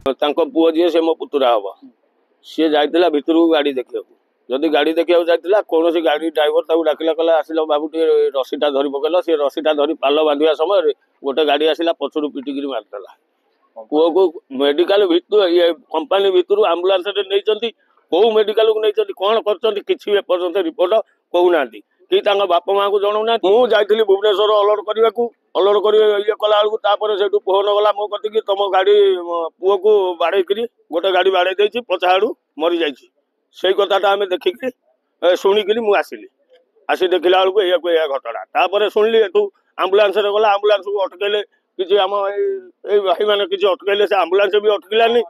तांको पुओ जी से मो पुतुरा हम सी जाइला भितर को गाड़ी देखा जदि गाड़ी देखा जाइला कौन गाड़ी ड्राइवर ताक डाकिला कहला आसिल बाबू टे रसीटा धरी पकेल सी रसीटा धरी पाल बांधा समय गोटे गाड़ी आसला पछरू पिटिकी मारिदेला पुओ को मेडिकल भितर ये कंपानी भितर आम्बुलांस नहीं कौ मेडिकल को नहीं कौन कर एपर्यंत रिपोर्ट कहूना कि बापा माँ को जनाऊना मुझे जाइली भुवनेश्वर अलर्ट करने ये कला से फोन गला मो कति तुम गाड़ी पुओ को बाड़े गोटे गाड़ी बाड़े देती पचा आड़ू मरी जाई कथा आम देखिक शुणिकी मुझे आसिली आसी देखला बेलू ये घटना तापर शुणिली एटू आम्बुलांस गला आम्बुलांस को अटकैले किसी आम भाई मैंने किसी अटकैले से आम्बुलांस भी अटकिलानी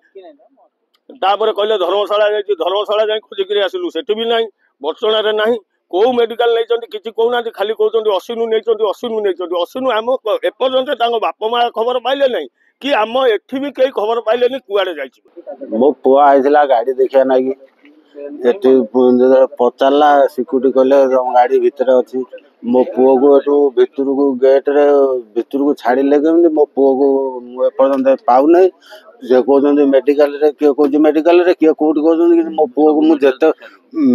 तापर कहले धर्मशाला जाए खोजिक आसिलु से भी ना बर्षण ना कौ मेडिकल नहीं किसी कहना खाली कहते अश्विन नहीं अश्विन आम एपर्यंत बापा माँ खबर पाइले ना कि आम एठी भी कई खबर पाइले कुआड़े जाइए मो पुआ आइला गाड़ी देखा ना कि पचारा सिक्यूरीटी कहले गाड़ी भितर अच्छी मो पुओ को एटू भितर को गेट रे भितर को छाड़िले केमती मो पुओ को एपर्यंत पाऊना से कहते मेडिकल रे किए कौन मेडिकल रे किए कौटी कहते मो पुओ को मुझे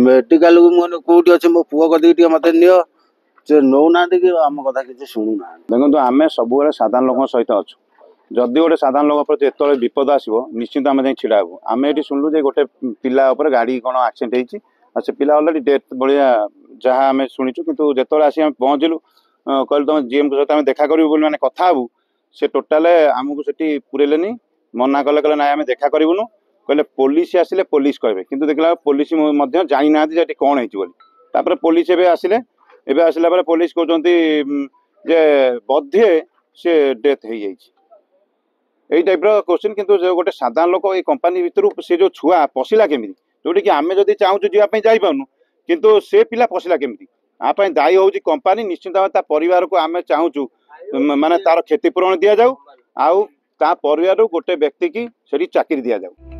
मेडिकल को मैंने कौटी अच्छे मो पुओ कदी मत नियो से नौना कि आम कथा किसी शुणुना देखो आम सब साधारण लोक सहित अच्छु जदि गोटे साधारण लोक प्रति जो विपद आसो निश्चित आम छिड़ा हूँ आम ये शुणुलु जे गोटे पिला गाड़ी कौन आक्सीडेंट होती पिला अलरेडी डेथ भाया जहाँ आम शुणुचु कितु जो आसी पहुँचलु कहलु तुम जीएम सहित आम देखा करूँ मैंने कथा हबू से टोटाल आमको से पुरेले मना कले कहले ना आम देखा करूँ कहले पुलिस आसिले पुलिस कहे कि देखला पुलिस जानी ना कौन होती पुलिस आसिले एबे आसिला बेले पुलिस कहते जे बधे से डेथ हो यही टाइप क्वेश्चन किंतु जो गोटे साधारण लोक ये कंपानी भितर से जो छुआ पशिला केमी जोटी कि आम जदि चाहूँ जावाई जापारू किंतु से पिला पशिला केमी आप दायी हूँ कंपानी निश्चित भाव परिवार को आम चाहूँ माने तार क्षतिपूरण दि जाऊ आउ ता परिवार गोटे व्यक्ति की सेठी चाकरी दि जाऊ।